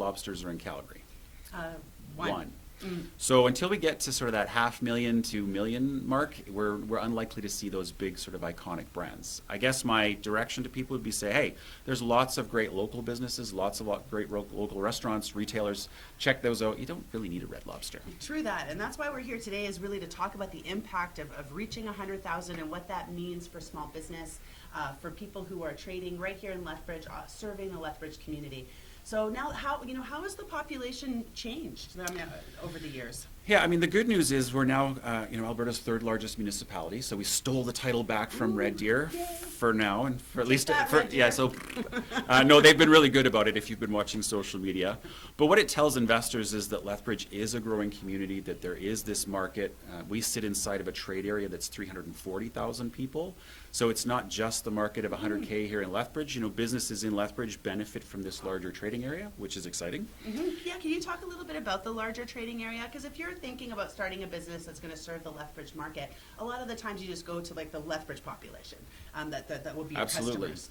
Lobsters are in Calgary? One. So until we get to sort of that 500,000 to million mark, we're unlikely to see those big sort of iconic brands. I guess my direction to people would be say, hey, there's lots of great local businesses, lots of great local restaurants, retailers. Check those out. You don't really need a Red Lobster. True that, and that's why we're here today, is really to talk about the impact of reaching 100,000 and what that means for small business, for people who are trading right here in Lethbridge, serving the Lethbridge community. So now, how has the population changed over the years? Yeah, I mean, the good news is we're now, Alberta's third largest municipality. So we stole the title back from Red Deer for now, and for at least So no, they've been really good about it. If you've been watching social media, but what it tells investors is that Lethbridge is a growing community. That there is this market. We sit inside of a trade area that's 340,000 people. So it's not just the market of 100K here in Lethbridge. You know, businesses in Lethbridge benefit from this larger trading area, which is exciting. Yeah, can you talk a little bit about the larger trading area? Because if you're thinking about starting a business that's going to serve the Lethbridge market, a lot of the times you just go to like the Lethbridge population that will be your customers.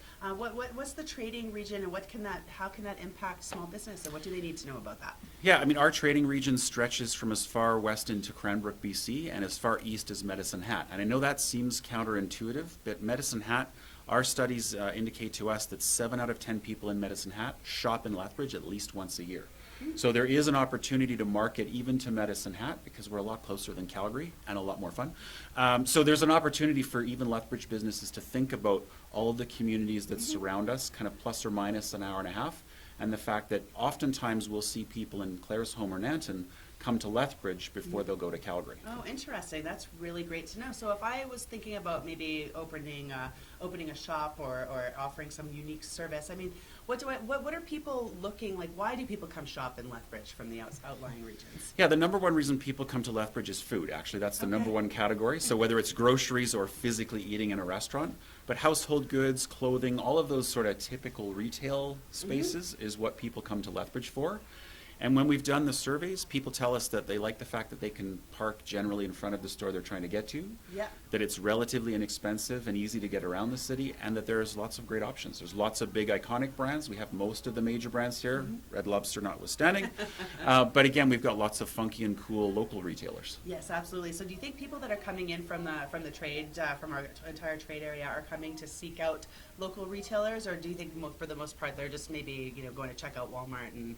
What's the trading region, and how can that impact small business, and what do they need to know about that? Yeah, I mean, our trading region stretches from as far west into Cranbrook, BC, and as far east as Medicine Hat. And I know that seems counterintuitive, but Medicine Hat, our studies indicate to us that 7 out of 10 people in Medicine Hat shop in Lethbridge at least once a year. So there is an opportunity to market even to Medicine Hat, because we're a lot closer than Calgary and a lot more fun. So there's an opportunity for even Lethbridge businesses to think about all of the communities that surround us, kind of plus or minus an hour and a half, and the fact that oftentimes we'll see people in Claresholm or Nanton come to Lethbridge before they'll go to Calgary. Oh, interesting. That's really great to know. So if I was thinking about maybe opening a shop or offering some unique service, I mean, what are people looking like? Why do people come shop in Lethbridge from the outlying regions? Yeah, the number one reason people come to Lethbridge is food. Actually, that's the number one category. So whether it's groceries or physically eating in a restaurant, but household goods, clothing, all of those sort of typical retail spaces is what people come to Lethbridge for. And when we've done the surveys, people tell us that they like the fact that they can park generally in front of the store they're trying to get to, that it's relatively inexpensive and easy to get around the city, and that there's lots of great options. There's lots of big iconic brands. We have most of the major brands here, Red Lobster notwithstanding. But again, we've got lots of funky and cool local retailers. Yes, absolutely. So do you think people that are coming in from the trade, from our entire trade area, are coming to seek out local retailers, or do you think for the most part they're just maybe going to check out Walmart and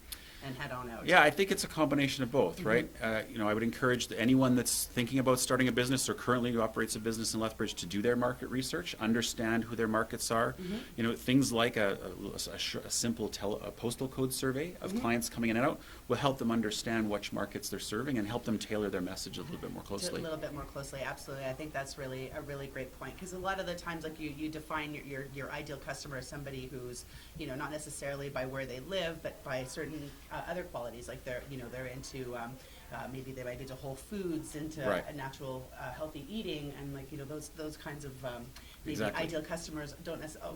head on out? Yeah, I think it's a combination of both, right? I would encourage anyone that's thinking about starting a business or currently operates a business in Lethbridge to do their market research, understand who their markets are. Things like a simple postal code survey of clients coming in and out will help them understand which markets they're serving and help them tailor their message a little bit more closely. A little bit more closely, absolutely. I think that's really a really great point, because a lot of the times, like you define your ideal customer as somebody who's not necessarily by where they live, but by certain other qualities, like they're into maybe they might be into whole foods, into natural healthy eating, and those kinds of maybe ideal customers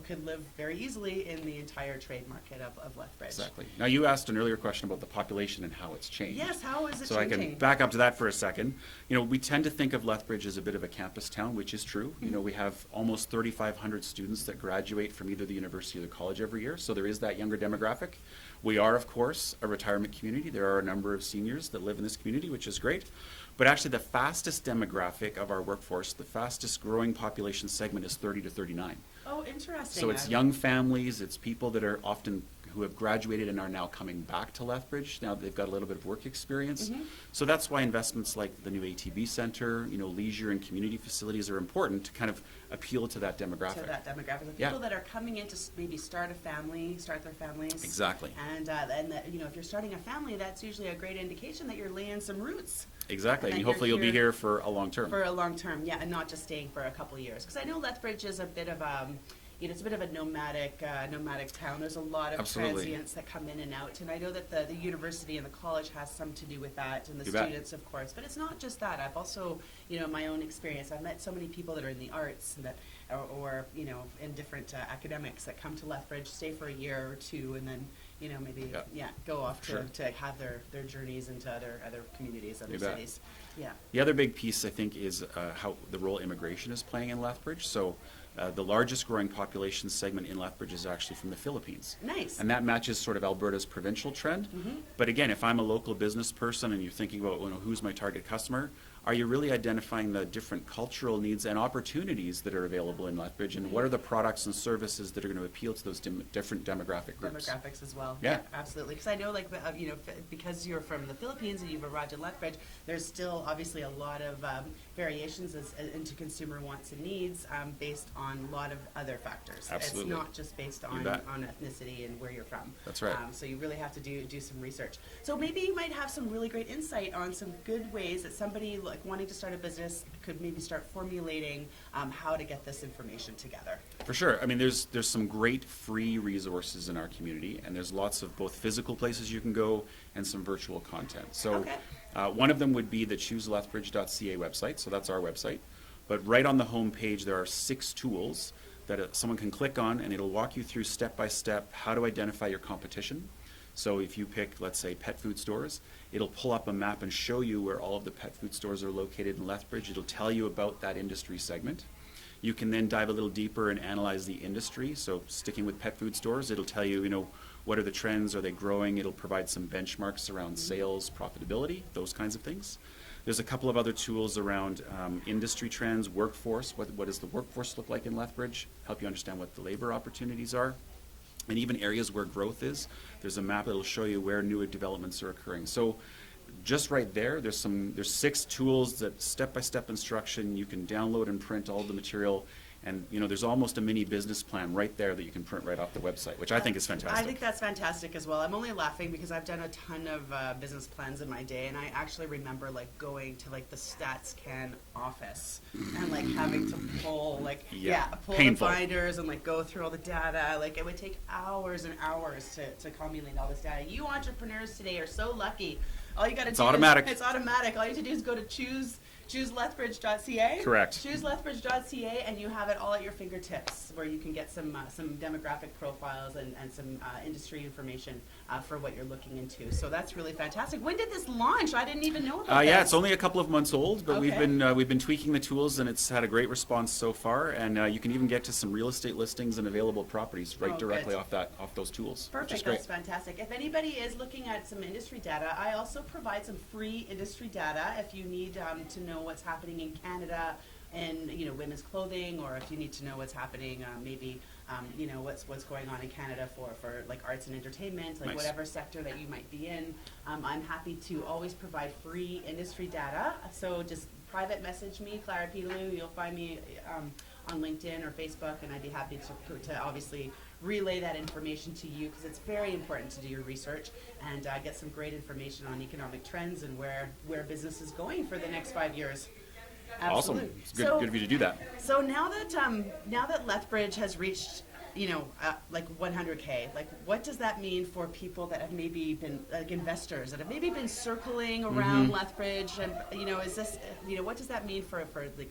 could live very easily in the entire trade market of Lethbridge. Exactly. Now, you asked an earlier question about the population and how it's changed. Yes, how is it changing? So I can back up to that for a second. We tend to think of Lethbridge as a bit of a campus town, which is true. We have almost 3,500 students that graduate from either the university or the college every year, so there is that younger demographic. We are, of course, a retirement community. There are a number of seniors that live in this community, which is great. But actually, the fastest demographic of our workforce, the fastest growing population segment, is 30 to 39. Oh, interesting. So it's young families, it's people that are often who have graduated and are now coming back to Lethbridge. Now they've got a little bit of work experience. So that's why investments like the new ATB Center, leisure and community facilities are important to kind of appeal to that demographic. The people that are coming in to maybe start their families. Exactly. And if you're starting a family, that's usually a great indication that you're laying some roots. Exactly, and hopefully you'll be here for a long term. For a long term, yeah, and not just staying for a couple of years. Because I know Lethbridge is a bit of it's a bit of a nomadic town. There's a lot of transients that come in and out, and I know that the university and the college has some to do with that, and the students, of course. But it's not just that. I've also, my own experience, I've met so many people that are in the arts and that, or in different academics that come to Lethbridge, stay for a year or two, and then maybe go off to have their journeys into other communities, other cities. Yeah. The other big piece, I think, is how the role immigration is playing in Lethbridge. So The largest growing population segment in Lethbridge is actually from the Philippines. Nice. And that matches sort of Alberta's provincial trend. But again, if I'm a local business person and you're thinking about, who's my target customer, are you really identifying the different cultural needs and opportunities that are available in Lethbridge, and what are the products and services that are going to appeal to those different demographic groups? Demographics as well. Yeah. Absolutely. Because I know, because you're from the Philippines and you've arrived in Lethbridge, there's still obviously a lot of variations into consumer wants and needs based on a lot of other factors. Absolutely. It's not just based on ethnicity and where you're from. That's right. So you really have to do some research. So maybe you might have some really great insight on some good ways that somebody wanting to start a business could maybe start formulating how to get this information together. For sure. I mean, there's some great free resources in our community, and there's lots of both physical places you can go and some virtual content. So one of them would be the chooselethbridge.ca website, so that's our website. But right on the home page, there are 6 tools that someone can click on, and it'll walk you through step by step how to identify your competition. So if you pick, let's say, pet food stores, it'll pull up a map and show you where all of the pet food stores are located in Lethbridge. It'll tell you about that industry segment. You can then dive a little deeper and analyze the industry. So sticking with pet food stores, it'll tell you, what are the trends? Are they growing? It'll provide some benchmarks around sales, profitability, those kinds of things. There's a couple of other tools around industry trends, workforce. What does the workforce look like in Lethbridge? Help you understand what the labor opportunities are. And even areas where growth is. There's a map that will show you where new developments are occurring. So just right there's 6 tools that step-by-step instruction. You can download and print all the material. And there's almost a mini business plan right there that you can print right off the website, which I think is fantastic. I think that's fantastic as well. I'm only laughing because I've done a ton of business plans in my day, and I actually remember going to the StatsCan office and having to pull Painful. the binders and go through all the data. It would take hours and hours to culminate all this data. You entrepreneurs today are so lucky. All you got to do It's automatic. It's automatic. All you have to do is go to chooselethbridge.ca. Correct. Chooselethbridge.ca, and you have it all at your fingertips, where you can get some demographic profiles and some industry information for what you're looking into. So that's really fantastic. When did this launch? I didn't even know about this. Yeah, it's only a couple of months old, but Okay. we've been tweaking the tools, and it's had a great response so far. And you can even get to some real estate listings and available properties directly off those tools. Perfect. Which is great. That's fantastic. If anybody is looking at some industry data, I also provide some free industry data if you need to know what's happening in Canada in women's clothing, or if you need to know what's happening what's going on in Canada for arts and entertainment, Nice. whatever sector that you might be in. I'm happy to always provide free industry data. So just private message me, Clara Piedalue. You'll find me on LinkedIn or Facebook, and I'd be happy to obviously relay that information to you, because it's very important to do your research and get some great information on economic trends and where business is going for the next 5 years. Absolutely. Awesome. It's good of you to do that. So now that Lethbridge has reached 100K, what does that mean for people that have maybe been investors that have maybe been circling around Lethbridge, and is this what does that mean for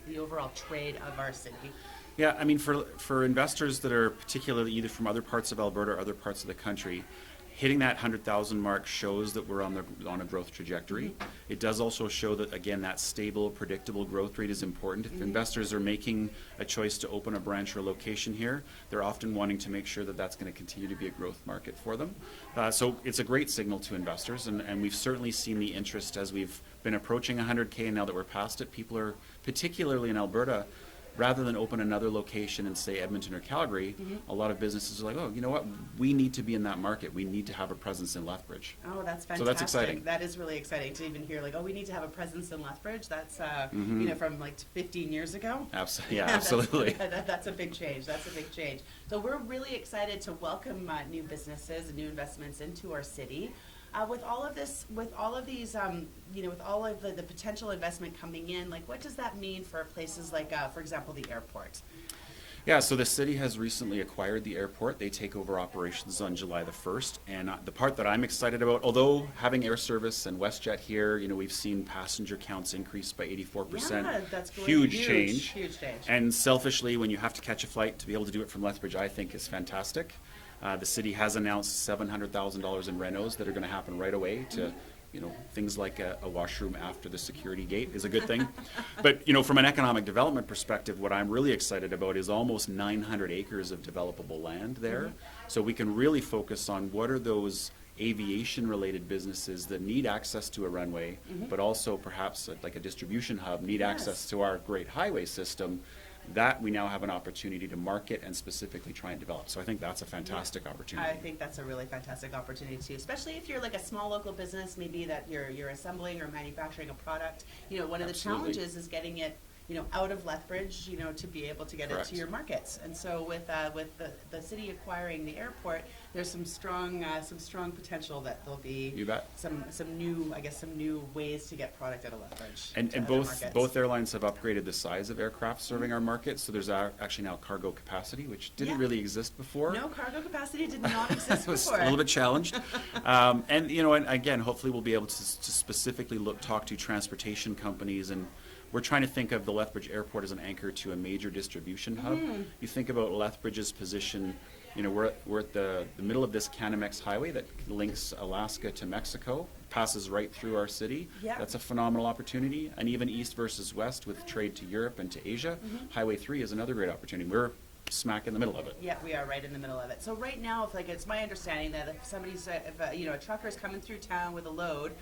the overall trade of our city? Yeah, I mean, for investors that are particularly either from other parts of Alberta or other parts of the country, hitting that 100,000 mark shows that we're on a growth trajectory. It does also show that, again, that stable, predictable growth rate is important. If investors are making a choice to open a branch or location here, they're often wanting to make sure that that's going to continue to be a growth market for them. So it's a great signal to investors, and we've certainly seen the interest as we've been approaching 100K, and now that we're past it, people are, particularly in Alberta, rather than open another location in, say, Edmonton or Calgary, a lot of businesses are like, oh, you know what? We need to be in that market. We need to have a presence in Lethbridge. Oh, that's fantastic. So that's exciting. That is really exciting to even hear, we need to have a presence in Lethbridge. That's, from 15 years ago. Yeah, absolutely. That's a big change. That's a big change. So we're really excited to welcome new businesses and new investments into our city. With all of this, with all of these, with all of the potential investment coming in, what does that mean for places for example, the airport? Yeah, so the city has recently acquired the airport. They take over operations on July the 1st. And the part that I'm excited about, although having air service and WestJet here, we've seen passenger counts increase by 84%. Yeah, that's great. Huge change. Huge change. And selfishly, when you have to catch a flight to be able to do it from Lethbridge, I think is fantastic. The city has announced $700,000 in renos that are going to happen right away to, things like a washroom after the security gate is a good thing. But, from an economic development perspective, what I'm really excited about is almost 900 acres of developable land there. So we can really focus on what are those aviation-related businesses that need access to a runway, but also perhaps like a distribution hub need access to our great highway system, that we now have an opportunity to market and specifically try and develop. So I think that's a fantastic opportunity. I think that's a really fantastic opportunity too, especially if you're like a small local business, maybe that you're assembling or manufacturing a product. One of the challenges is getting it out of Lethbridge, to be able to get it to your markets. And so with the city acquiring the airport, there's some strong potential that there'll be some new ways to get product out of Lethbridge. And both airlines have upgraded the size of aircraft serving our market. So there's actually now cargo capacity, which didn't really exist before. No, cargo capacity did not exist it was before. A little bit challenged. And again, hopefully we'll be able to specifically talk to transportation companies, and we're trying to think of the Lethbridge Airport as an anchor to a major distribution hub. You think about Lethbridge's position, we're at the middle of this Canamex highway that links Alaska to Mexico, passes right through our city. That's a phenomenal opportunity. And even east versus west with trade to Europe and to Asia, Highway 3 is another great opportunity. We're smack in the middle of it. Yeah, we are right in the middle of it. So right now, it's my understanding that if somebody's, a trucker is coming through town with a load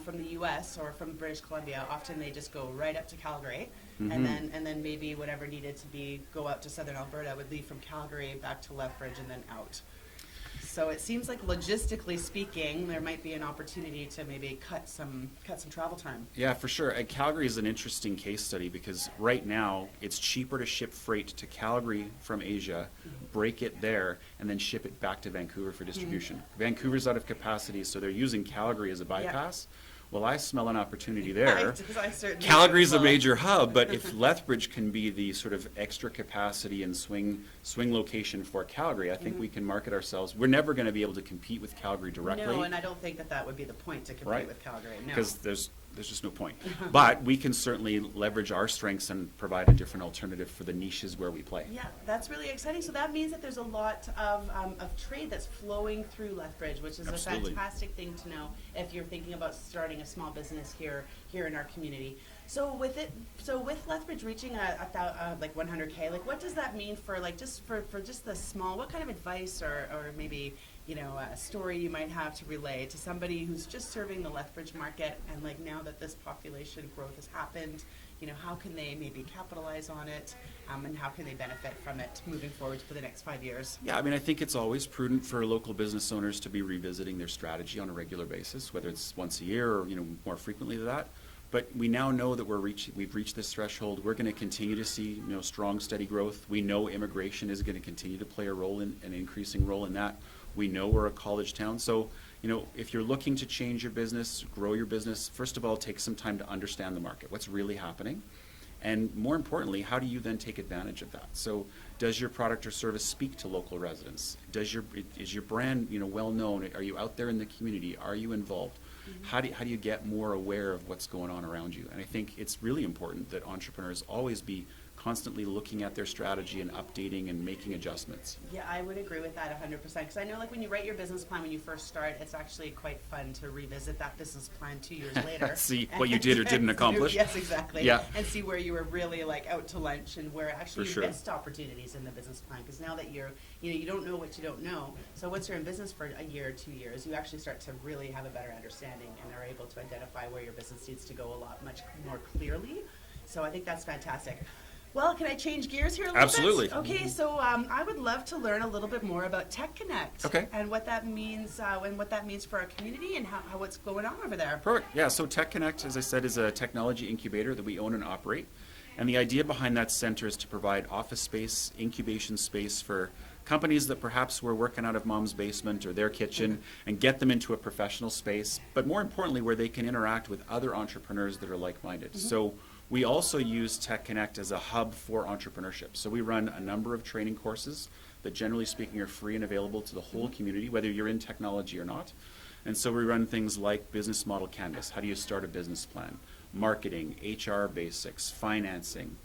from the U.S. or from British Columbia, often they just go right up to Calgary, and then maybe whatever needed to go out to southern Alberta would leave from Calgary back to Lethbridge and then out. So it seems like logistically speaking, there might be an opportunity to maybe cut some travel time. Yeah, for sure. Calgary is an interesting case study because right now it's cheaper to ship freight to Calgary from Asia, break it there, and then ship it back to Vancouver for distribution. Vancouver's out of capacity, so they're using Calgary as a bypass. Well, I smell an opportunity there. Calgary's a major hub, but if Lethbridge can be the sort of extra capacity and swing location for Calgary, I think we can market ourselves. We're never going to be able to compete with Calgary directly. No, and I don't think that would be the point to compete with Calgary. No. Because there's just no point. But we can certainly leverage our strengths and provide a different alternative for the niches where we play. Yeah, that's really exciting. So that means that there's a lot of trade that's flowing through Lethbridge, which is a fantastic thing to know if you're thinking about starting a small business here in our community. So with Lethbridge reaching like 100K, like what does that mean for just the small? What kind of advice or maybe a story you might have to relay to somebody who's just serving the Lethbridge market, and like now that this population growth has happened, how can they maybe capitalize on it, and how can they benefit from it moving forward for the next 5 years? Yeah, I think it's always prudent for local business owners to be revisiting their strategy on a regular basis, whether it's once a year or more frequently than that. But we now know that we've reached this threshold. We're going to continue to see strong, steady growth. We know immigration is going to continue to play an increasing role in that. We know we're a college town. So, if you're looking to change your business, grow your business, first of all, take some time to understand the market, what's really happening. And more importantly, how do you then take advantage of that? So does your product or service speak to local residents? Is your brand, well known? Are you out there in the community? Are you involved? How do you get more aware of what's going on around you? And I think it's really important that entrepreneurs always be constantly looking at their strategy and updating and making adjustments. Yeah, I would agree with that 100%. Because I know, when you write your business plan when you first start, it's actually quite fun to revisit that business plan 2 years later. See what you did or didn't accomplish. Yes, exactly. Yeah. And see where you were really out to lunch and where actually you missed opportunities in the business plan. Because now that you don't know what you don't know. So once you're in business for a year or 2 years, you actually start to really have a better understanding and are able to identify where your business needs to go much more clearly. So I think that's fantastic. Well, can I change gears here a little Absolutely. bit? Okay, so I would love to learn a little bit more about Tech Connect. Okay. And what that means for our community and how what's going on over there. Perfect. Yeah, so Tech Connect, as I said, is a technology incubator that we own and operate. And the idea behind that center is to provide office space, incubation space for companies that perhaps were working out of mom's basement or their kitchen and get them into a professional space, but more importantly, where they can interact with other entrepreneurs that are like-minded. So we also use Tech Connect as a hub for entrepreneurship. So we run a number of training courses that generally speaking are free and available to the whole community, whether you're in technology or not. And so we run things like business model canvas, how do you start a business plan, marketing, HR basics, financing,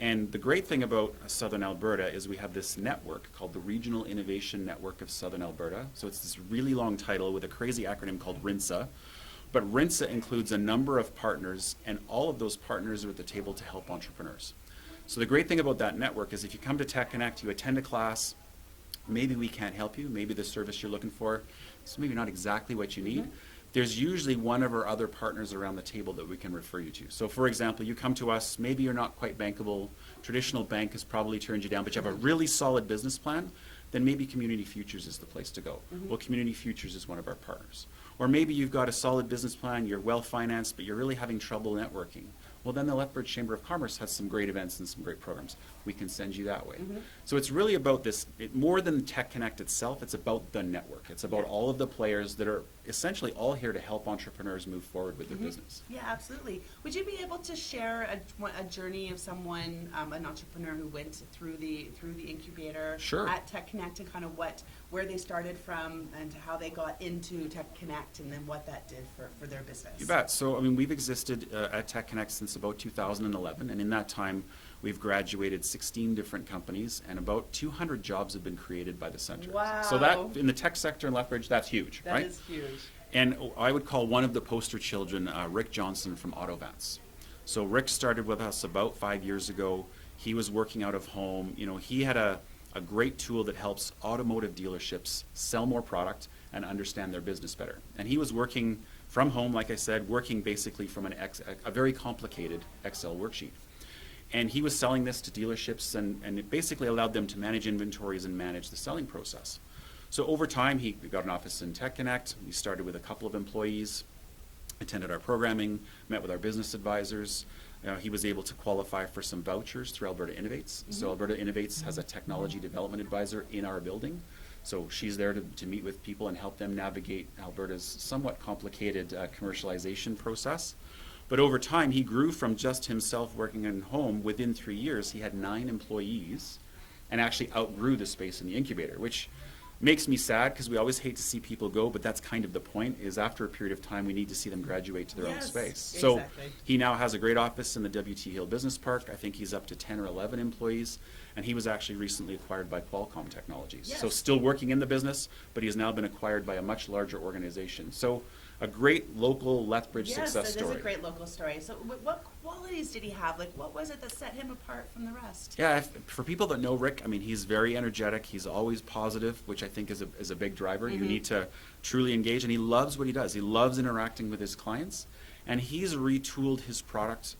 And the great thing about Southern Alberta is we have this network called the Regional Innovation Network of Southern Alberta. So it's this really long title with a crazy acronym called RINSA. But RINSA includes a number of partners, and all of those partners are at the table to help entrepreneurs. So the great thing about that network is if you come to Tech Connect, you attend a class, maybe we can't help you, maybe the service you're looking for is maybe not exactly what you need. There's usually one of our other partners around the table that we can refer you to. So for example, you come to us, maybe you're not quite bankable, traditional bank has probably turned you down, but you have a really solid business plan, then maybe Community Futures is the place to go. Well, Community Futures is one of our partners. Or maybe you've got a solid business plan, you're well financed, but you're really having trouble networking. Well, then the Lethbridge Chamber of Commerce has some great events and some great programs. We can send you that way. So it's really about this, more than Tech Connect itself, it's about the network. It's about all of the players that are essentially all here to help entrepreneurs move forward with their business. Yeah, absolutely. Would you be able to share a journey of someone, an entrepreneur who went through the incubator at Tech Connect, and kind of where they started from and how they got into Tech Connect, and then what that did for their business? You bet. So, I mean, we've existed at Tech Connect since about 2011, and in that time, we've graduated 16 different companies, and about 200 jobs have been created by the center. Wow. So that, in the tech sector in Lethbridge, that's huge, right? That is huge. And I would call one of the poster children Rick Johnson from Autovance. So Rick started with us about 5 years ago. He was working out of home. You know, he had a great tool that helps automotive dealerships sell more product and understand their business better. And he was working from home, like I said, working basically from a very complicated Excel worksheet. And he was selling this to dealerships, and it basically allowed them to manage inventories and manage the selling process. So over time, he got an office in Tech Connect. We started with a couple of employees, attended our programming, met with our business advisors. He was able to qualify for some vouchers through Alberta Innovates. So Alberta Innovates has a technology development advisor in our building. So she's there to meet with people and help them navigate Alberta's somewhat complicated commercialization process. But over time, he grew from just himself working at home. Within 3 years, he had 9 employees and actually outgrew the space in the incubator, which makes me sad because we always hate to see people go, but that's kind of the point, is after a period of time, we need to see them graduate to their own space. Exactly. So he now has a great office in the W.T. Hill Business Park. I think he's up to 10 or 11 employees, and he was actually recently acquired by Qualcomm Technologies. So still working in the business, but he has now been acquired by a much larger organization. So a great local Lethbridge success story. Yes, it is a great local story. So what qualities did he have? Like, what was it that set him apart from the rest? Yeah, for people that know Rick, I mean, he's very energetic. He's always positive, which I think is a big driver. You need to truly engage, and he loves what he does. He loves interacting with his clients, and he's retooled his product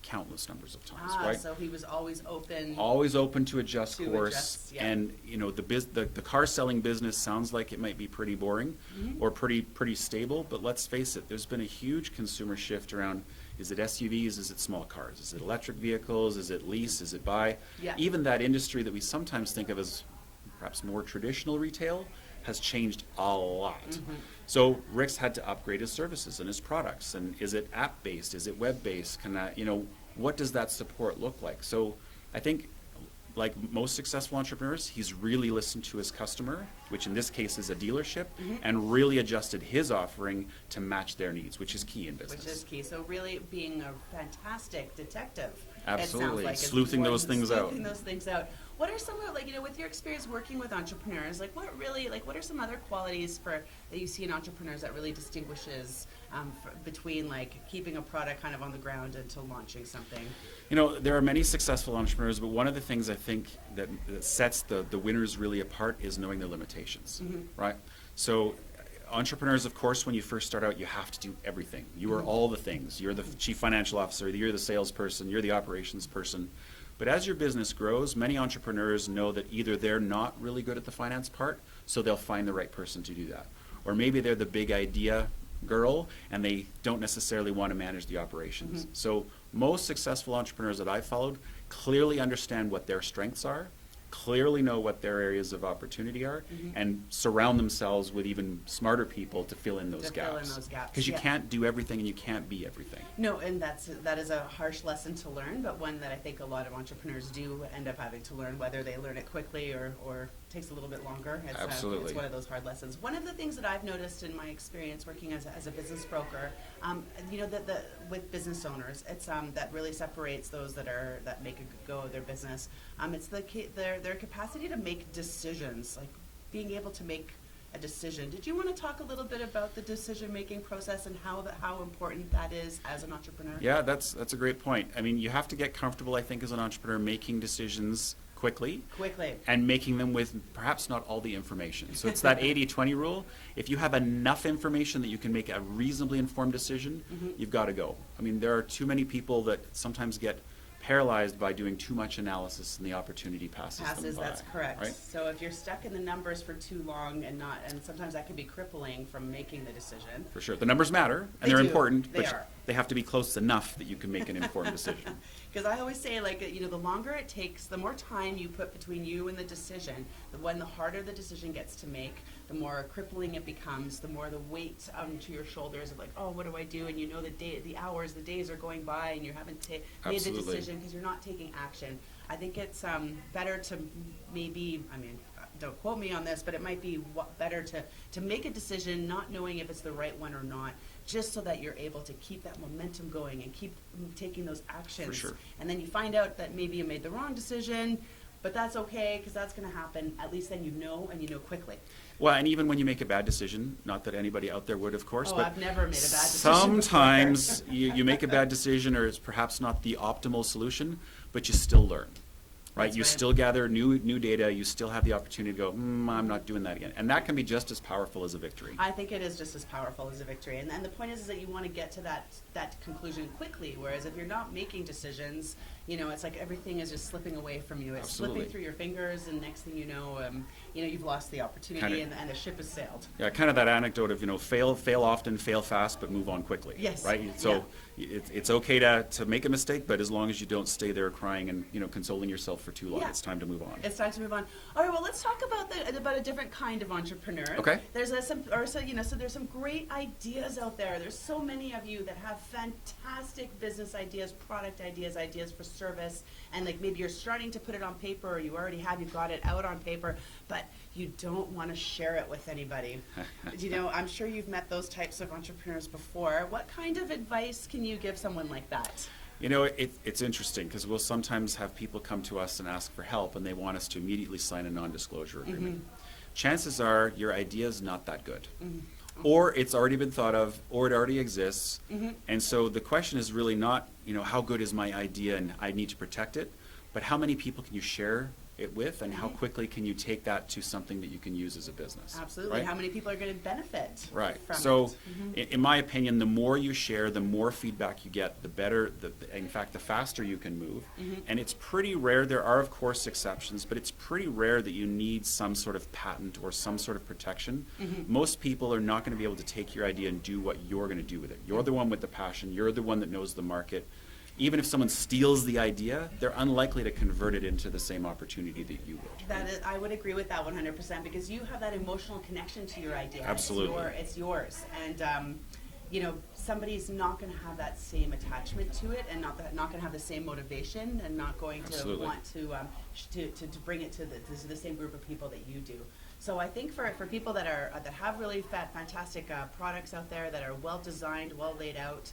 countless numbers of times, right? So he was always open. Always open to adjust course. And you know, the car selling business sounds like it might be pretty boring or pretty stable, but let's face it, there's been a huge consumer shift around, is it SUVs, is it small cars, is it electric vehicles, is it lease, is it buy? Even that industry that we sometimes think of as perhaps more traditional retail has changed a lot. So Rick's had to upgrade his services and his products. And is it app-based? Is it web-based? What does that support look like? So I think, like most successful entrepreneurs, he's really listened to his customer, which in this case is a dealership, and really adjusted his offering to match their needs, which is key in business. Which is key. So really being a fantastic detective. Absolutely, like sleuthing those things out. What are some of, with your experience working with entrepreneurs, what are some other qualities that you see in entrepreneurs that really distinguishes between keeping a product kind of on the ground until launching something? You know, there are many successful entrepreneurs, but one of the things I think that sets the winners really apart is knowing their limitations, right? So entrepreneurs, of course, when you first start out, you have to do everything. You are all the things. You're the chief financial officer, you're the salesperson, you're the operations person. But as your business grows, many entrepreneurs know that either they're not really good at the finance part, so they'll find the right person to do that. Or maybe they're the big idea girl, and they don't necessarily want to manage the operations. So most successful entrepreneurs that I've followed clearly understand what their strengths are, clearly know what their areas of opportunity are, and surround themselves with even smarter people to fill in those gaps. Because you can't do everything and you can't be everything. No, and that is a harsh lesson to learn, but one that I think a lot of entrepreneurs do end up having to learn, whether they learn it quickly or takes a little bit longer. Absolutely. It's one of those hard lessons. One of the things that I've noticed in my experience working as a business broker, with business owners, it's that really separates those that make a good go of their business. It's their capacity to make decisions, like being able to make a decision. Did you want to talk a little bit about the decision-making process and how important that is as an entrepreneur? Yeah, that's a great point. I mean, you have to get comfortable, I think, as an entrepreneur, making decisions quickly and making them with perhaps not all the information. So it's that 80-20 rule. If you have enough information that you can make a reasonably informed decision, you've got to go. I mean, there are too many people that sometimes get paralyzed by doing too much analysis and the opportunity passes them by. That's correct. Right? So if you're stuck in the numbers for too long and sometimes that can be crippling from making the decision. For sure. The numbers matter and they're important, but they have to be close enough that you can make an informed decision. Because I always say, the longer it takes, the more time you put between you and the decision, the harder the decision gets to make, the more crippling it becomes, the more the weight onto your shoulders of like, oh, what do I do? And you know the days are going by and you haven't made the decision because you're not taking action. I think it's better to don't quote me on this, but it might be better to make a decision not knowing if it's the right one or not, just so that you're able to keep that momentum going and keep taking those actions. For sure. And then you find out that maybe you made the wrong decision, but that's okay because that's going to happen. At least then you know quickly. Well, and even when you make a bad decision, not that anybody out there would, of course, but I've never made a bad decision sometimes you make a bad decision or it's perhaps not the optimal solution, but you still learn. Right? That's you right. still gather new data. You still have the opportunity to go, I'm not doing that again. And that can be just as powerful as a victory. I think it is just as powerful as a victory. And the point is that you want to get to that conclusion quickly, whereas if you're not making decisions, it's like everything is just slipping away from you. It's Absolutely. slipping through your fingers, and next thing you know, you've lost the opportunity and the ship has sailed. Yeah, kind of that anecdote of, fail often, fail fast, but move on quickly. Yes. Right? So it's okay to make a mistake, but as long as you don't stay there crying and, consoling yourself for too long, it's time to move on. It's time to move on. All right, well, let's talk about a different kind of entrepreneur. Okay. There's there's some great ideas out there. There's so many of you that have fantastic business ideas, product ideas for service, and maybe you're starting to put it on paper, or you've got it out on paper, but you don't want to share it with anybody. I'm sure you've met those types of entrepreneurs before. What kind of advice can you give someone like that? It's interesting because we'll sometimes have people come to us and ask for help, and they want us to immediately sign a non-disclosure agreement. Chances are your idea is not that good. Or it's already been thought of, or it already exists. And so the question is really not, how good is my idea and I need to protect it, but how many people can you share it with, and how quickly can you take that to something that you can use as a business? Absolutely. Right? How many people are going to benefit Right. from So, it? in my opinion, the more you share, the more feedback you get, the better, in fact, the faster you can move. And it's pretty rare, there are of course exceptions, but it's pretty rare that you need some sort of patent or some sort of protection. Most people are not going to be able to take your idea and do what you're going to do with it. You're the one with the passion, you're the one that knows the market. Even if someone steals the idea, they're unlikely to convert it into the same opportunity that you would. I would agree with that 100% because you have that emotional connection to your idea. Absolutely. It's yours. And, somebody's not going to have that same attachment to it and not going to have the same motivation and not going to want to bring it to the same group of people that you do. So I think for people that have really fantastic products out there that are well designed, well laid out,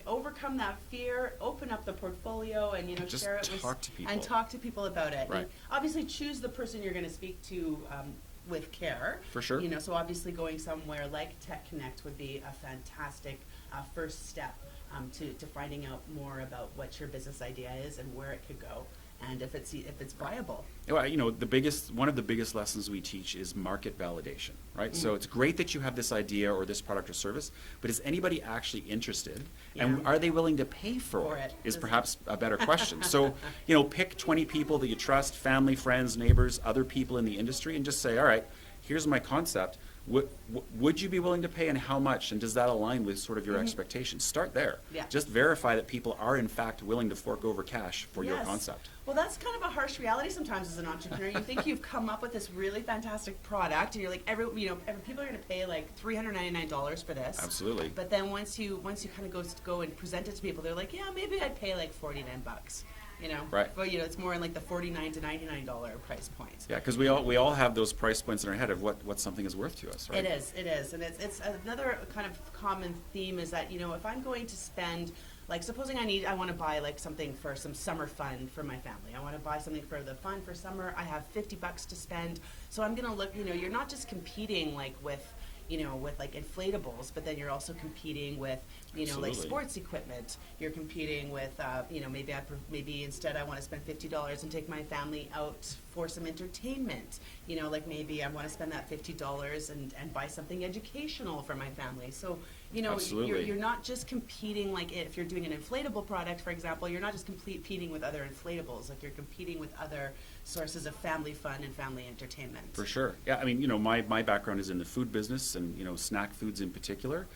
overcome that fear, open up the portfolio, and just share it talk to people about it. Right. And obviously, choose the person you're going to speak to with care. For sure. So obviously, going somewhere like Tech Connect would be a fantastic first step to finding out more about what your business idea is and where it could go, and if it's viable. Well, one of the biggest lessons we teach is market validation, right? So it's great that you have this idea or this product or service, but is anybody actually interested? Yeah. And are they willing to pay for it? Is perhaps a better question. So, pick 20 people that you trust, family, friends, neighbors, other people in the industry, and just say, all right, here's my concept. Would you be willing to pay, and how much? And does that align with sort of your expectations? Start there. Yeah. Just verify that people are in fact willing to fork over cash for your concept. Well, that's kind of a harsh reality sometimes as an entrepreneur. You think you've come up with this really fantastic product, and you're like, people are going to pay like $399 for this. Absolutely. But then once you kind of go and present it to people, they're like, yeah, maybe I'd pay like $49. you know. Right. But, you know, it's more in like the $49 to $99 price point. Yeah, because we all have those price points in our head of what something is worth to us, right? It is, and it's another kind of common theme is that, you know, if I'm going to spend, like, supposing I want to buy like something for some summer fun for my family. I want to buy something for the fun for summer. I have $50 to spend, so I'm gonna look. You know, you're not just competing like with, you know, with like inflatables, but then you're also competing with, you know, like sports equipment. You're competing with, you know, maybe instead I want to spend $50 and take my family out for some entertainment. You know, like maybe I want to spend that $50 and buy something educational for my family. So, you know, you're not just competing, like if you're doing an inflatable product, for example, you're not just competing with other inflatables, like you're competing with other sources of family fun and family entertainment. For sure. Yeah, I mean, you know, my background is in the food business and, you know, snack foods in particular.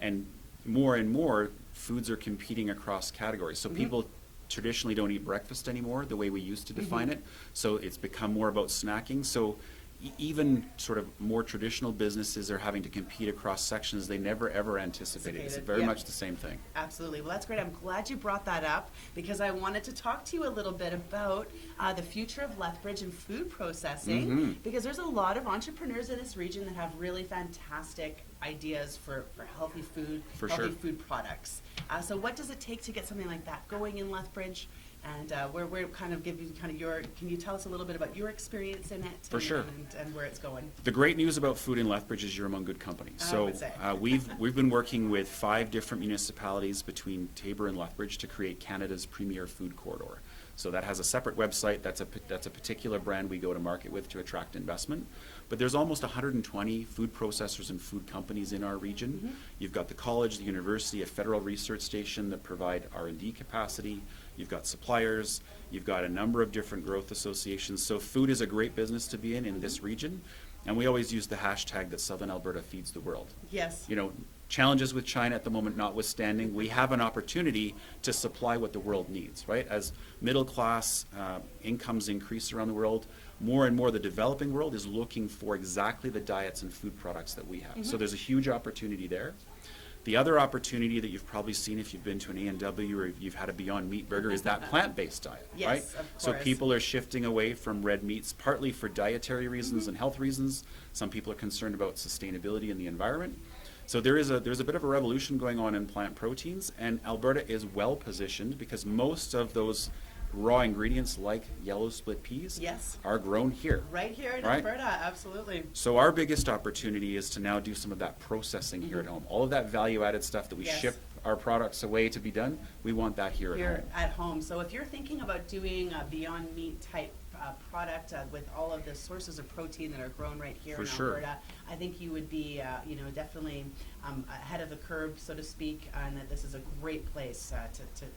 And more foods are competing across categories. So people traditionally don't eat breakfast anymore the way we used to define it. So it's become more about snacking. So even sort of more traditional businesses are having to compete across sections they never ever anticipated. It's very much the same thing. Absolutely. Well, that's great. I'm glad you brought that up because I wanted to talk to you a little bit about the future of Lethbridge and food processing, because there's a lot of entrepreneurs in this region that have really fantastic ideas for healthy food, food products. So what does it take to get something like that going in Lethbridge? And we're kind of giving kind of can you tell us a little bit about your experience in it? For sure. And where it's going? The great news about food in Lethbridge is you're among good company. So we've been working with 5 different municipalities between Taber and Lethbridge to create Canada's premier food corridor. So that has a separate website. That's a particular brand we go to market with to attract investment. But there's almost 120 food processors and food companies in our region. You've got the college, the university, a federal research station that provide R&D capacity. You've got suppliers. You've got a number of different growth associations. So food is a great business to be in this region. And we always use the hashtag that Southern Alberta feeds the world. Yes. You know, challenges with China at the moment notwithstanding, we have an opportunity to supply what the world needs, right? As middle class incomes increase around the world, more and more the developing world is looking for exactly the diets and food products that we have. So there's a huge opportunity there. The other opportunity that you've probably seen if you've been to an A&W or if you've had a Beyond Meat burger is that plant-based diet, right? Of course. So people are shifting away from red meats, partly for dietary reasons and health reasons. Some people are concerned about sustainability and the environment. So there's a bit of a revolution going on in plant proteins, and Alberta is well positioned because most of those raw ingredients like yellow split peas are grown here. Right here in Alberta, absolutely. So our biggest opportunity is to now do some of that processing here at home. All of that value-added stuff that we ship our products away to be done, we want that here at home. So if you're thinking about doing a Beyond Meat type product with all of the sources of protein that are grown right here in Alberta, I think you would be, you know, definitely ahead of the curve, so to speak, and that this is a great place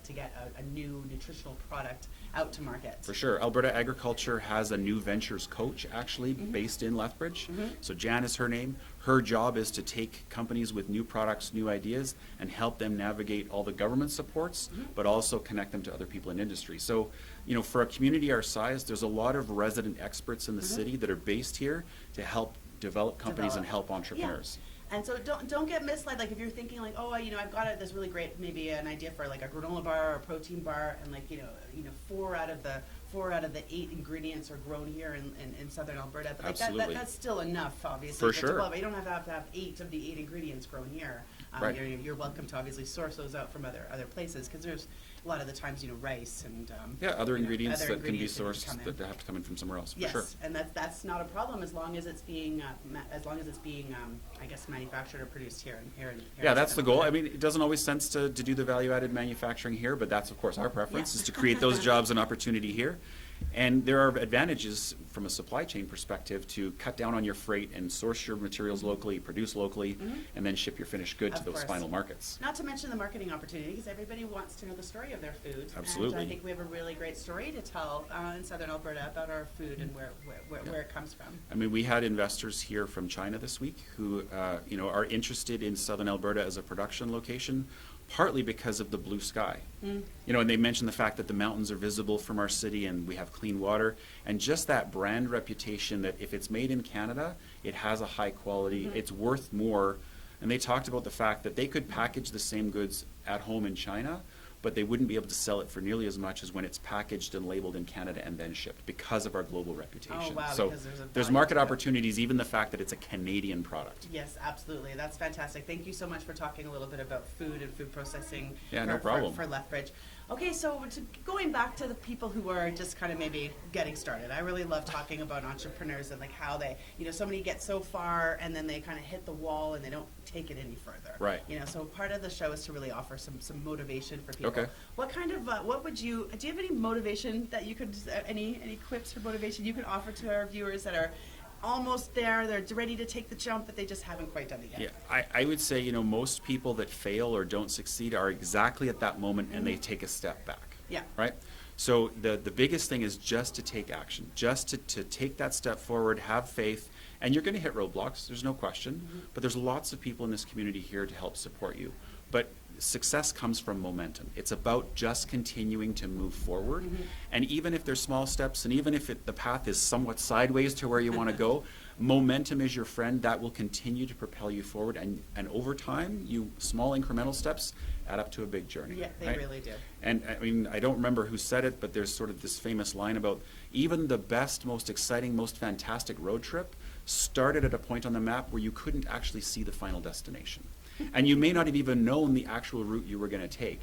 to get a new nutritional product out to market. For sure. Alberta Agriculture has a new ventures coach actually based in Lethbridge. So Jan is her name. Her job is to take companies with new products, new ideas, and help them navigate all the government supports, but also connect them to other people in industry. So, you know, for a community our size, there's a lot of resident experts in the city that are based here to help develop companies and help entrepreneurs. And so don't get misled. Like if you're thinking like, oh, you know, I've got this really great maybe an idea for like a granola bar or a protein bar, and like you know, 4 out of the 8 ingredients are grown here in Southern Alberta. But like that's still enough, obviously. For sure. But you don't have to have 8 of the 8 ingredients grown here. You're welcome to obviously source those out from other places because there's a lot of the times, you know, rice and other ingredients that can be sourced that have to come in from somewhere else. For sure. And that's not a problem as long as it's being I guess manufactured or produced here in that's the goal. I mean, it doesn't always sense to do the value-added manufacturing here, but that's of course our preference is to create those jobs and opportunity here. And there are advantages from a supply chain perspective to cut down on your freight and source your materials locally, produce locally, and then ship your finished good to those final markets. Not to mention the marketing opportunity, because everybody wants to know the story of their food. Absolutely. And I think we have a really great story to tell in Southern Alberta about our food and where it comes from. I mean, we had investors here from China this week who are interested in Southern Alberta as a production location, partly because of the blue sky. You know, and they mentioned the fact that the mountains are visible from our city and we have clean water, and just that brand reputation that if it's made in Canada, it has a high quality, it's worth more. And they talked about the fact that they could package the same goods at home in China, but they wouldn't be able to sell it for nearly as much as when it's packaged and labeled in Canada and then shipped because of our global reputation. Oh, wow, So because there's there's value market to it. opportunities, even the fact that it's a Canadian product. Yes, absolutely. That's fantastic. Thank you so much for talking a little bit about food and food processing Yeah, for, no problem. for Lethbridge. Okay, so going back to the people who are just kind of maybe getting started, I really love talking about entrepreneurs and like how they, so many get so far and then they kind of hit the wall and they don't take it any further. Right. So part of the show is to really offer some motivation for people. Okay. What kind of, do you have any motivation that you could, any quips for motivation you could offer to our viewers that are almost there, they're ready to take the jump, but they just haven't quite done it yet? Yeah, I would say, most people that fail or don't succeed are exactly at that moment and they take a step back. Yeah. Right? So the biggest thing is just to take action, just to take that step forward, have faith, and you're going to hit roadblocks, there's no question, but there's lots of people in this community here to help support you. But success comes from momentum. It's about just continuing to move forward. And even if there's small steps, and even if the path is somewhat sideways to where you want to go, momentum is your friend. That will continue to propel you forward. And over time, small incremental steps add up to a big journey. Yeah, they right? really do. And I mean, I don't remember who said it, but there's sort of this famous line about even the best, most exciting, most fantastic road trip started at a point on the map where you couldn't actually see the final destination. And you may not have even known the actual route you were going to take,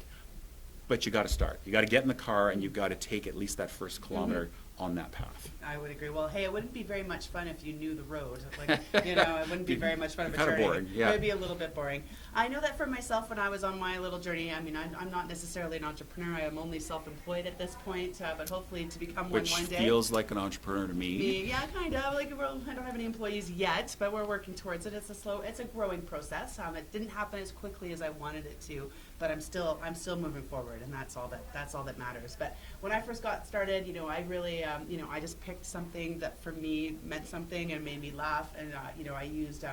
but you got to start. You got to get in the car and you've got to take at least that first kilometer on that path. I would agree. Well, hey, it wouldn't be very much fun if you knew the road. Like, it wouldn't be very much fun of a Kinda journey. boring, yeah. It would be a little bit boring. I know that for myself when I was on my little journey, I mean, I'm not necessarily an entrepreneur. I am only self-employed at this point, but hopefully to become Which one day. feels like an entrepreneur to me. Yeah, kind of. Like, I don't have any employees yet, but we're working towards it. It's a growing process. It didn't happen as quickly as I wanted it to, but I'm still moving forward, and that's all that matters. But when I first got started, I really, I just picked something that for me meant something and made me laugh, and I used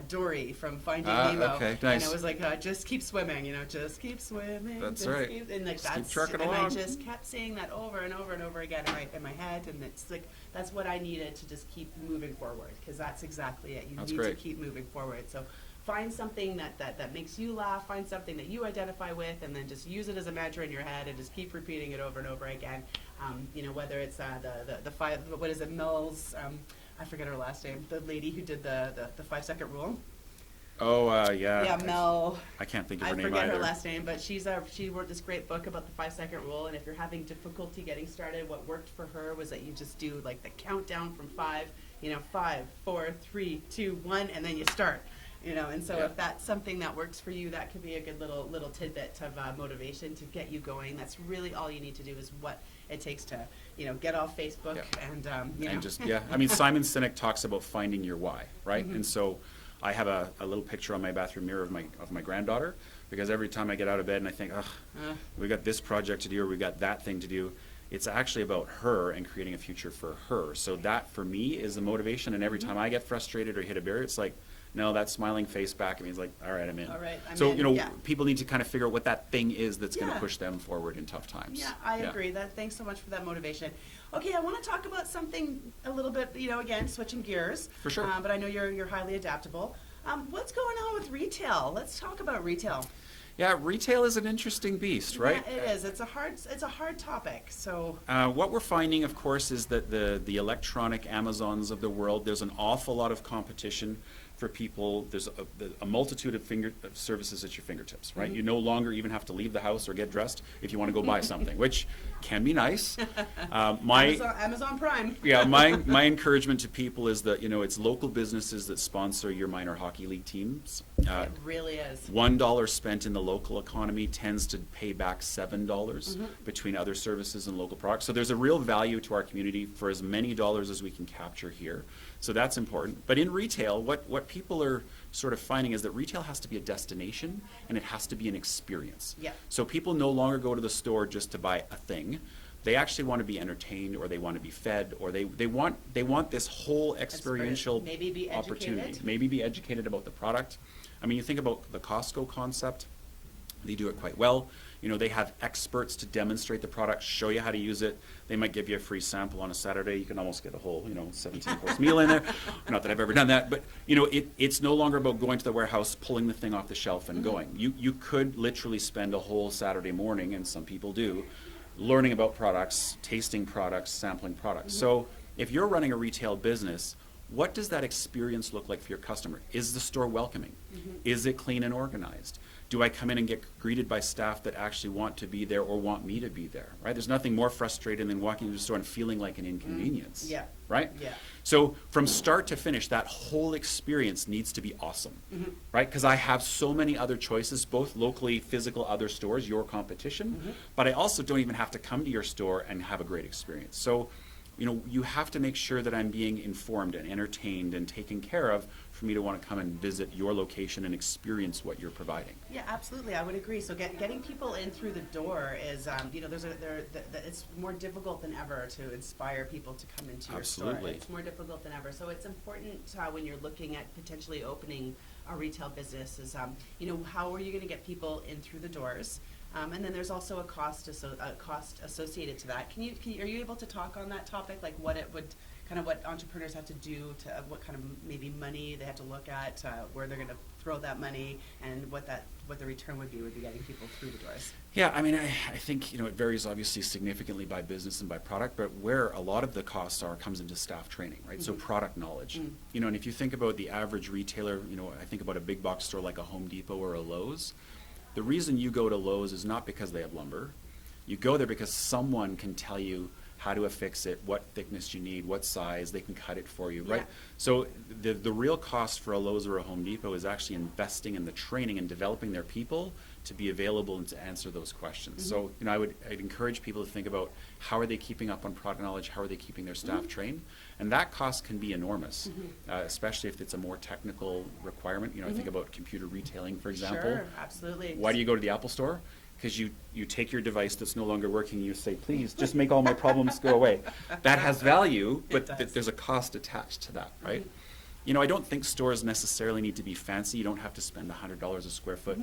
Dory from Finding Nemo, okay, nice. and I was like, just keep swimming, just keep swimming. That's just right. And like Just keep that's, trucking and along. I just kept saying that over and over and over again in my head, and it's like that's what I needed to just keep moving forward, because that's exactly it. You That's need great. to keep moving forward. So find something that makes you laugh, find something that you identify with, and then just use it as a mantra in your head and just keep repeating it over and over again. Whether it's the five, what is it, Mills, I forget her last name, the lady who did the 5-second rule. Oh, yeah. Yeah, Mel. I can't think of I her name forget either. her last name, but she wrote this great book about the 5-second rule. And if you're having difficulty getting started, what worked for her was that you just do like the countdown from 5, 5, 4, 3, 2, 1, and then you start. And so if that's something that works for you, that could be a good little tidbit of motivation to get you going. That's really all you need to do is what it takes to, get off Facebook and And just, I mean, Simon Sinek talks about finding your why, right? And so I have a little picture on my bathroom mirror of my granddaughter, because every time I get out of bed and I think, we got this project to do or we got that thing to do, it's actually about her and creating a future for her. So that for me is a motivation, and every time I get frustrated or hit a barrier, it's like, no, that smiling face back at me is like, all right, I'm in. All right, I'm so, in, people need to kind of figure out what that thing is that's going Yeah. to push them forward in tough times. Yeah, I agree. Thanks so much for that motivation. Okay, I want to talk about something a little bit, again, switching gears. For sure. But I know you're highly adaptable. What's going on with retail? Let's talk about retail. Yeah, retail is an interesting beast, right? Yeah, it is. It's a hard topic. So what we're finding, of course, is that the electronic Amazons of the world, there's an awful lot of competition for people. There's a multitude of services at your fingertips, right? You no longer even have to leave the house or get dressed if you want to go buy something, which can be nice. Amazon Prime. Yeah, my encouragement to people is that, it's local businesses that sponsor your minor hockey league teams. It really is. $1 spent in the local economy tends to pay back $7 between other services and local products. So there's a real value to our community for as many dollars as we can capture here. So that's important. But in retail, what people are sort of finding is that retail has to be a destination and it has to be an experience. Yeah. So people no longer go to the store just to buy a thing. They actually want to be entertained, or they want to be fed, or they want this whole experiential Maybe be educated. opportunity. Maybe be educated about the product. I mean, you think about the Costco concept. They do it quite well. You know, they have experts to demonstrate the product, show you how to use it. They might give you a free sample on a Saturday. You can almost get a whole, 17-course meal in there. Not that I've ever done that, but it's no longer about going to the warehouse, pulling the thing off the shelf and going. You could literally spend a whole Saturday morning, and some people do, learning about products, tasting products, sampling products. So if you're running a retail business, what does that experience look like for your customer? Is the store welcoming? Is it clean and organized? Do I come in and get greeted by staff that actually want to be there or want me to be there, right? There's nothing more frustrating than walking into the store and feeling like an inconvenience, Yeah. right? Yeah. So from start to finish, that whole experience needs to be awesome, right? Because I have so many other choices, both locally, physical, other stores, your competition, but I also don't even have to come to your store and have a great experience. So, you have to make sure that I'm being informed and entertained and taken care of for me to want to come and visit your location and experience what you're providing. Yeah, absolutely. I would agree. So getting people in through the door is, it's more difficult than ever to inspire people to come into your store. Absolutely. It's more difficult than ever. So it's important when you're looking at potentially opening a retail business is, how are you going to get people in through the doors? And then there's also a cost associated to that. Are you able to talk on that topic, like what entrepreneurs have to do, to what kind of maybe money they have to look at, where they're going to throw that money, and what the return would be getting people through the doors? Yeah, I mean, I think it varies obviously significantly by business and by product, but where a lot of the costs comes into staff training, right? So product knowledge, and if you think about the average retailer, I think about a big box store like a Home Depot or a Lowe's. The reason you go to Lowe's is not because they have lumber. You go there because someone can tell you how to affix it, what thickness you need, what size, they can cut it for you, right? Yeah. So the real cost for a Lowe's or a Home Depot is actually investing in the training and developing their people to be available and to answer those questions. So, I'd encourage people to think about how are they keeping up on product knowledge, how are they keeping their staff trained, and that cost can be enormous, especially if it's a more technical requirement. I think about computer retailing, for example. Sure, absolutely. Why do you go to the Apple Store? Because you take your device that's no longer working and you say, please, just make all my problems go away. That has value, but there's a cost attached to that, right? I don't think stores necessarily need to be fancy. You don't have to spend $100 a square foot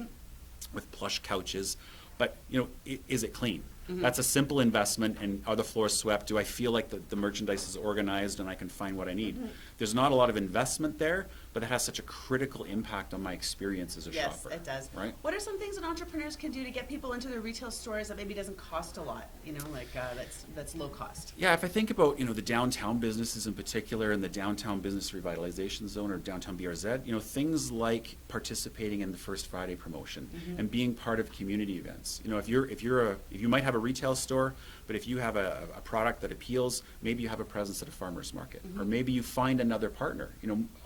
with plush couches, but is it clean? That's a simple investment. And are the floors swept? Do I feel like the merchandise is organized and I can find what I need? There's not a lot of investment there, but it has such a critical impact on my experience as a shopper. Yes, it does. Right? What are some things that entrepreneurs can do to get people into their retail stores that maybe doesn't cost a lot? That's low cost. Yeah, if I think about the downtown businesses in particular, and the downtown business revitalization zone or downtown BRZ, things like participating in the First Friday promotion and being part of community events. You might have a retail store, but if you have a product that appeals, maybe you have a presence at a farmer's market, or maybe you find another partner.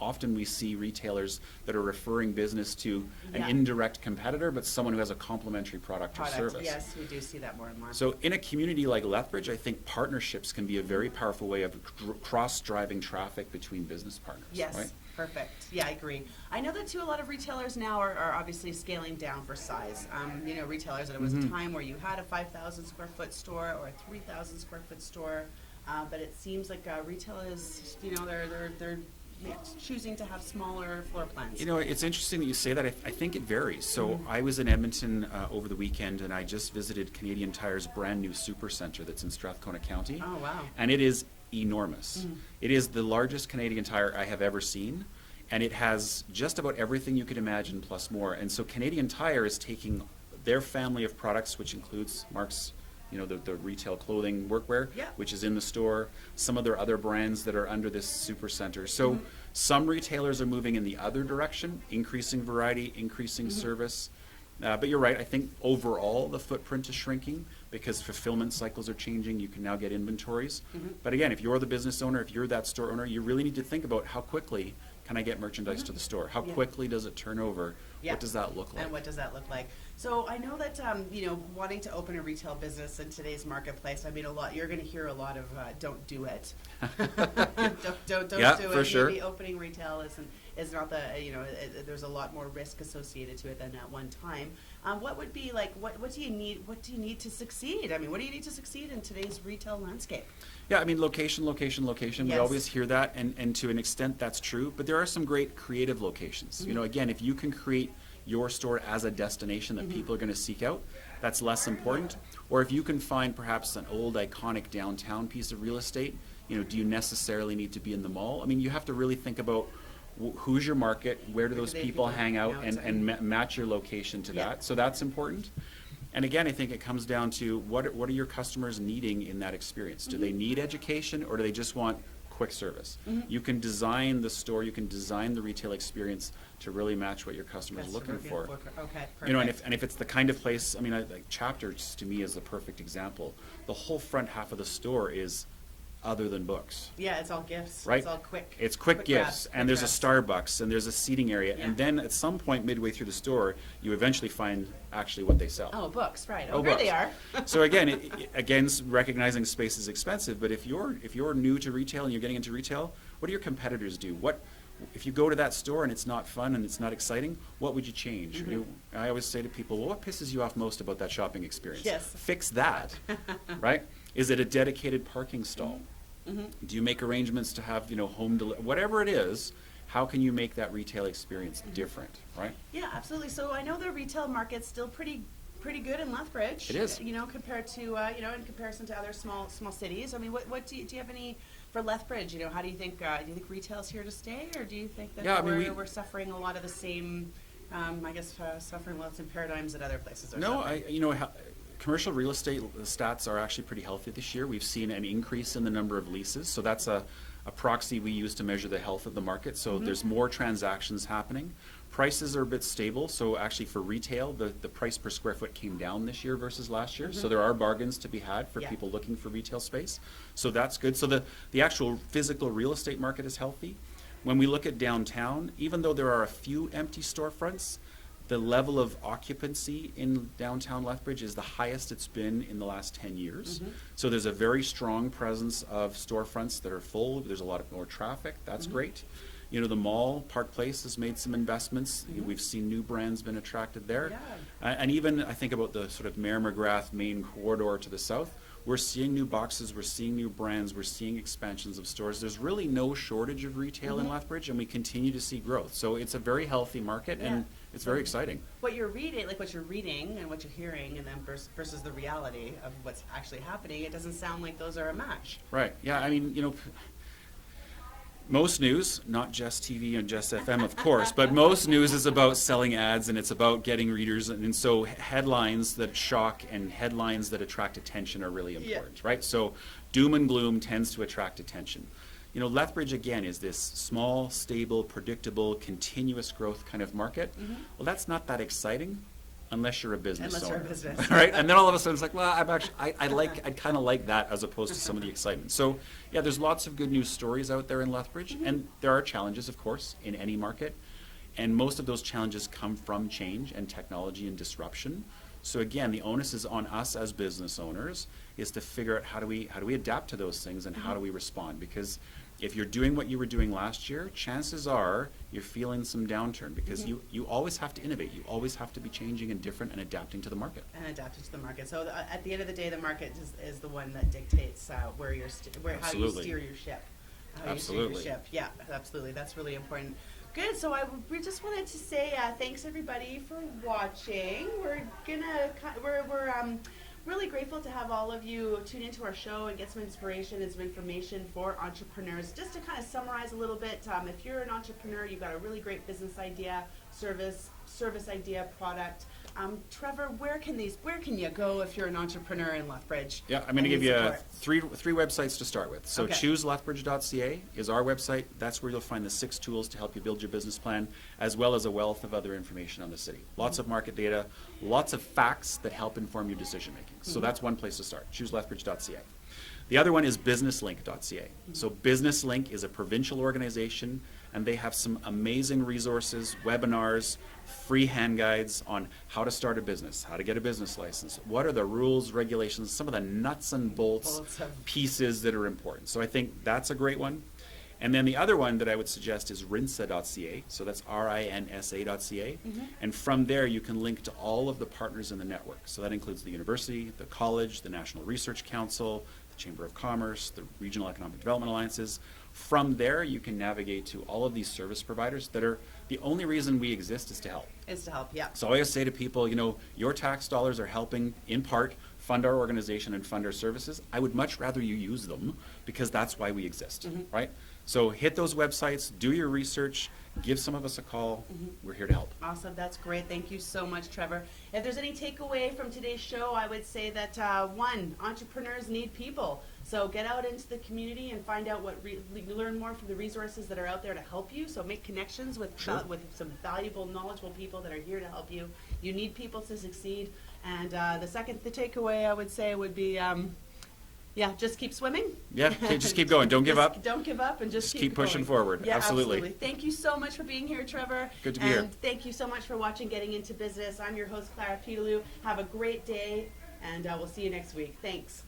Often we see retailers that are referring business to an indirect competitor, but someone who has a complementary product or service. Yes, we do see that more and more. So in a community like Lethbridge, I think partnerships can be a very powerful way of cross-driving traffic between business partners. Yes, right? perfect. Yeah, I agree. I know that too, a lot of retailers now are obviously scaling down for size. Retailers, there was a time where you had a 5,000 square foot store or a 3,000 square foot store, but it seems like retailers, they're choosing to have smaller floor plans. It's interesting that you say that. I think it varies. So I was in Edmonton over the weekend, and I just visited Canadian Tire's brand new supercenter that's in Strathcona County. Oh, wow. And it is enormous. It is the largest Canadian Tire I have ever seen, and it has just about everything you could imagine plus more. And so Canadian Tire is taking their family of products, which includes Mark's, the retail clothing, workwear, which is in the store, some of their other brands that are under this supercenter. So some retailers are moving in the other direction, increasing variety, increasing service. But you're right, I think overall the footprint is shrinking because fulfillment cycles are changing. You can now get inventories. But again, if you're the business owner, if you're that store owner, you really need to think about how quickly can I get merchandise to the store? How quickly does it turn over? What does that look like? And what does that look like? So I know that, wanting to open a retail business in today's marketplace, you're going to hear a lot of don't do it. don't do it. For sure. Maybe opening retail is not there's a lot more risk associated to it than at one time. What would be what do you need? What do you need to succeed? What do you need to succeed in today's retail landscape? Yeah, location. Yes. We always hear that, and to an extent that's true, but there are some great creative locations. Again, if you can create your store as a destination that people are going to seek out, that's less important. Or if you can find perhaps an old iconic downtown piece of real estate, do you necessarily need to be in the mall? I mean, you have to really think about who's your market, where do those people hang out, and match your location to that. So that's important. And again, I think it comes down to what are your customers needing in that experience? Do they need education, or do they just want quick service? You can design the store, you can design the retail experience to really match what your customer is looking for. Okay, perfect. And if it's the kind of place, I mean, like Chapters to me is a perfect example. The whole front half of the store is other than books. Yeah, it's all gifts. Right? It's all quick. It's quick gifts, and there's a Starbucks, and there's a seating area, Yeah. and then at some point midway through the store, you eventually find actually what they sell. Oh, books, right. Oh, Here books. they are. So again, again, recognizing space is expensive, but if you're new to retail and you're getting into retail, what do your competitors do? If you go to that store and it's not fun and it's not exciting, what would you change? I always say to people, well, what pisses you off most about that shopping experience? Yes. Fix that, right? Is it a dedicated parking stall? Do you make arrangements to have, home delivery? Whatever it is, how can you make that retail experience different, right? Yeah, absolutely. So I know the retail market's still pretty good in Lethbridge. It is. Compared to in comparison to other small cities. I mean, what do you have any for Lethbridge? How do you think retail's here to stay, or do you think that we're suffering a lot of the same, suffering lots of paradigms that other places are suffering? Commercial real estate stats are actually pretty healthy this year. We've seen an increase in the number of leases, so that's a proxy we use to measure the health of the market. So there's more transactions happening. Prices are a bit stable, so actually for retail, the price per square foot came down this year versus last year. So there are bargains to be had for people looking for retail space. So that's good. So the actual physical real estate market is healthy. When we look at downtown, even though there are a few empty storefronts, the level of occupancy in downtown Lethbridge is the highest it's been in the last 10 years. So there's a very strong presence of storefronts that are full. There's a lot more traffic. That's great. The mall, Park Place, has made some investments. We've seen new brands been attracted there. Yeah. And even I think about the sort of Mayor-McGrath main corridor to the south. We're seeing new boxes, we're seeing new brands, we're seeing expansions of stores. There's really no shortage of retail in Lethbridge, and we continue to see growth. So it's a very healthy market, and it's very exciting. What you're reading and what you're hearing, and then versus the reality of what's actually happening, it doesn't sound like those are a match. Right. Yeah. I mean, most news, not just TV and just FM, of course, but most news is about selling ads, and it's about getting readers. And so headlines that shock and headlines that attract attention are really important, right? So doom and gloom tends to attract attention. Lethbridge, again, is this small, stable, predictable, continuous growth kind of market. Well, that's not that exciting unless you're a business owner. Unless you're a business. Right? And then all of a sudden it's like, well, I'd kind of like that as opposed to some of the excitement. So, yeah, there's lots of good news stories out there in Lethbridge, and there are challenges, of course, in any market. And most of those challenges come from change and technology and disruption. So again, the onus is on us as business owners is to figure out how do we adapt to those things, and how do we respond? Because if you're doing what you were doing last year, chances are you're feeling some downturn, because you always have to innovate. You always have to be changing and different and adapting to the market. So at the end of the day, the market is the one that dictates how you steer your ship. Yeah, absolutely. That's really important. Good. So we just wanted to say thanks everybody for watching. We're really grateful to have all of you tune into our show and get some inspiration and some information for entrepreneurs. Just to kind of summarize a little bit, if you're an entrepreneur, you've got a really great business idea, service idea, product. Trevor, where can you go if you're an entrepreneur in Lethbridge? Yeah, I'm going to give you three websites to start with. So chooselethbridge.ca is our website. That's where you'll find the 6 tools to help you build your business plan, as well as a wealth of other information on the city. Lots of market data, lots of facts that help inform your decision making. So that's one place to start, chooselethbridge.ca. The other one is businesslink.ca. So BusinessLink is a provincial organization, and they have some amazing resources, webinars, free hand guides on how to start a business, how to get a business license, what are the rules, regulations, some of the nuts and bolts pieces that are important. So I think that's a great one. And then the other one that I would suggest is rinsa.ca. So that's RINSA.ca. And from there, you can link to all of the partners in the network. So that includes the university, the college, the National Research Council, the Chamber of Commerce, the Regional Economic Development Alliances. From there, you can navigate to all of these service providers that are The only reason we exist is to help. Is to help, yeah. So I always say to people, you know, your tax dollars are helping, in part, fund our organization and fund our services. I would much rather you use them because that's why we exist, right? So hit those websites, do your research, give some of us a call. We're here to help. Awesome. That's great. Thank you so much, Trevor. If there's any takeaway from today's show, I would say that, one, entrepreneurs need people. So get out into the community and find out learn more from the resources that are out there to help you. So make connections with with some valuable, knowledgeable people that are here to help you. You need people to succeed. And the takeaway I would say would be, just keep swimming. Yeah, just keep going. Don't give up. Don't give up and just keep pushing going. forward. Yeah, absolutely. Thank you so much for being here, Trevor. Good to be here. And thank you so much for watching Getting Into Business. I'm your host, Clara Piedalue. Have a great day, and we'll see you next week. Thanks.